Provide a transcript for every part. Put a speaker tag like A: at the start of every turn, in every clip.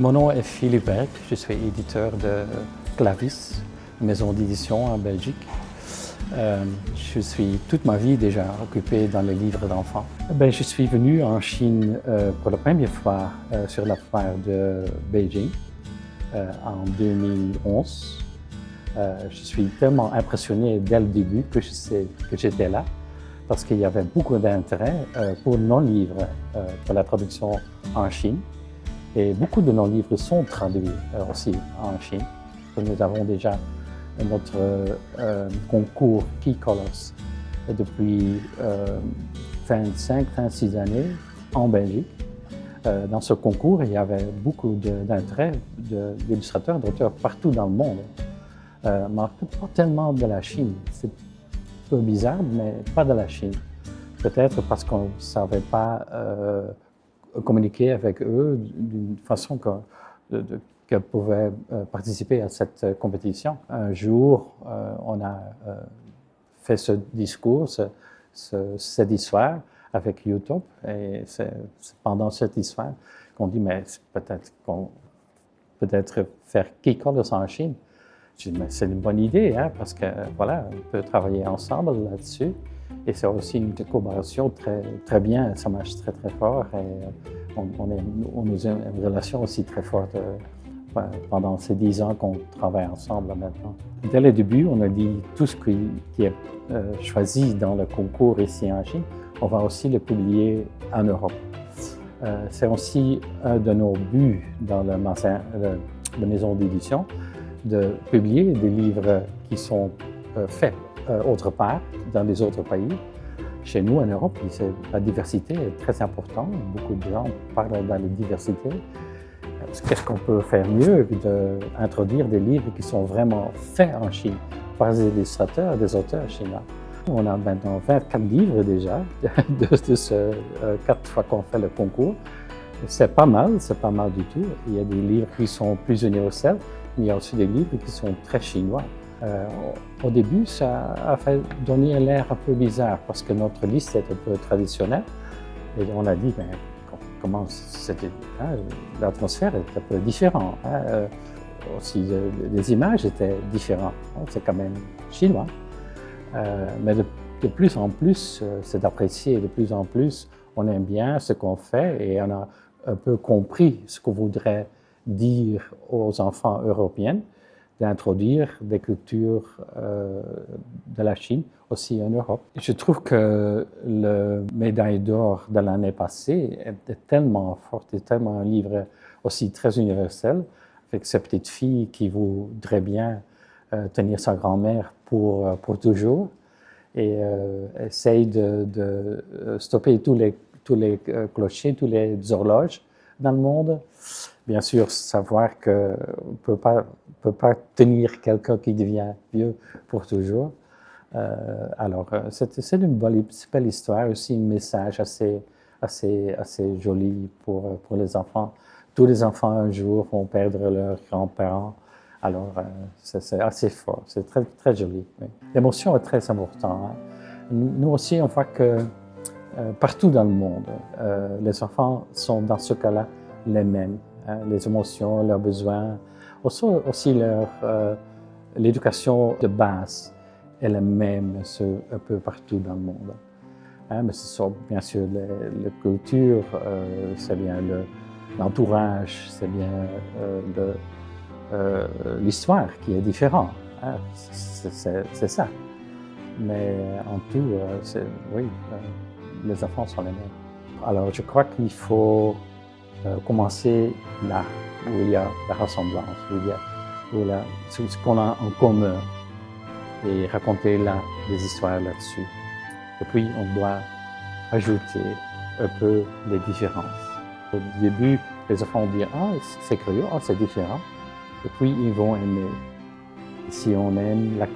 A: Mon nom est Philippe Berg, je suis éditeur de Clavis, maison d'édition en Belgique. Je suis toute ma vie déjà occupé dans les livres d'enfants. Je suis venu en Chine pour la première fois sur la foire de Beijing en 2011. Je suis tellement impressionné dès le début que je sais que j'étais là parce qu'il y avait beaucoup d'intérêt pour nos livres, pour la traduction en Chine. Et beaucoup de nos livres sont traduits aussi en Chine. Nous avons déjà notre concours Key Colors depuis 25-26 années en Belgique. Dans ce concours, il y avait beaucoup d'intérêt d'illustrateurs, d'auteurs partout dans le monde. Mais pas tellement de la Chine. C'est un peu bizarre, mais pas de la Chine. Peut-être parce qu'on ne savait pas communiquer avec eux d'une façon qu'elles pouvaient participer à cette compétition. Un jour, on a fait ce discours, cette histoire avec YouTube, et c'est pendant cette histoire qu'on dit, mais peut-être faire Key Colors en Chine. Je dis, mais c'est une bonne idée, hein, parce que voilà, on peut travailler ensemble là-dessus. Et c'est aussi une collaboration très bien, ça marche très fort et on a une relation aussi très forte pendant ces 10 ans qu'on travaille ensemble maintenant. Dès le début, on a dit tout ce qui est choisi dans le concours ici en Chine, on va aussi le publier en Europe. C'est aussi un de nos buts dans la maison d'édition, de publier des livres qui sont faits autre part, dans les autres pays. Chez nous, en Europe, la diversité est très importante. Beaucoup de gens parlent de la diversité. Qu'est-ce qu'on peut faire mieux que d'introduire des livres qui sont vraiment faits en Chine par des illustrateurs, des auteurs chinois? On a maintenant 24 livres déjà de ce 4 fois qu'on fait le concours. C'est pas mal du tout. Il y a des livres qui sont plus universels, mais il y a aussi des livres qui sont très chinois. Au début, ça a fait donner un air un peu bizarre parce que notre liste est un peu traditionnelle. Et on a dit, comment c'était, l'atmosphère est un peu différente. Aussi, les images étaient différentes. C'est quand même chinois. Mais de plus en plus, c'est apprécié. De plus en plus, on aime bien ce qu'on fait et on a un peu compris ce qu'on voudrait dire aux enfants européens, d'introduire des cultures de la Chine aussi en Europe. Je trouve que le médaille d'or de l'année passée était tellement forte et tellement un livre aussi très universel, avec cette petite fille qui voudrait bien tenir sa grand-mère pour toujours et essaye de stopper tous les clochers, tous les horloges dans le monde. Bien sûr, savoir qu'on ne peut pas tenir quelqu'un qui devient vieux pour toujours. C'est une belle histoire, aussi un message assez joli pour les enfants. Tous les enfants, un jour, vont perdre leurs grands-parents. Alors, c'est assez fort, c'est très joli. Oui. L'émotion est très importante. Hein. Nous aussi, on voit que partout dans le monde, les enfants sont dans ce cas-là les mêmes. Les émotions, leurs besoins, aussi l'éducation de base est la même un peu partout dans le monde. Mais ce sont bien sûr la culture, c'est bien l'entourage, c'est bien l'histoire qui est différente. C'est ça. Mais en tout, oui, les enfants sont les mêmes. Alors je crois qu'il faut commencer là, où il y a la ressemblance, où il y a ce qu'on a en commun et raconter là des histoires là-dessus. Et puis, on doit ajouter un peu les différences. Au début, les enfants vont dire « Ah, c'est curieux, ah, c'est différent ». Et puis, ils vont aimer. Si on aime la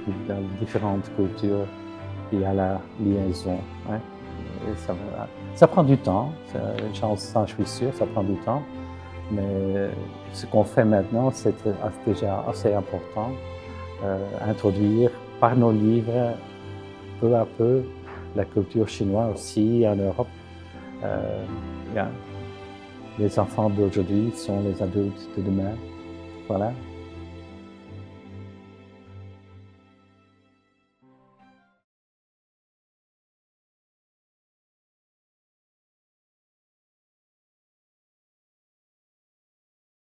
A: différentes cultures, il y a la liaison. Hein? Ça prend du temps, j'en suis sûr, ça prend du temps. Mais ce qu'on fait maintenant, c'est déjà assez important. Introduire par nos livres, peu à peu, la culture chinoise aussi en Europe. les enfants d'aujourd'hui sont les adultes de demain. Voilà.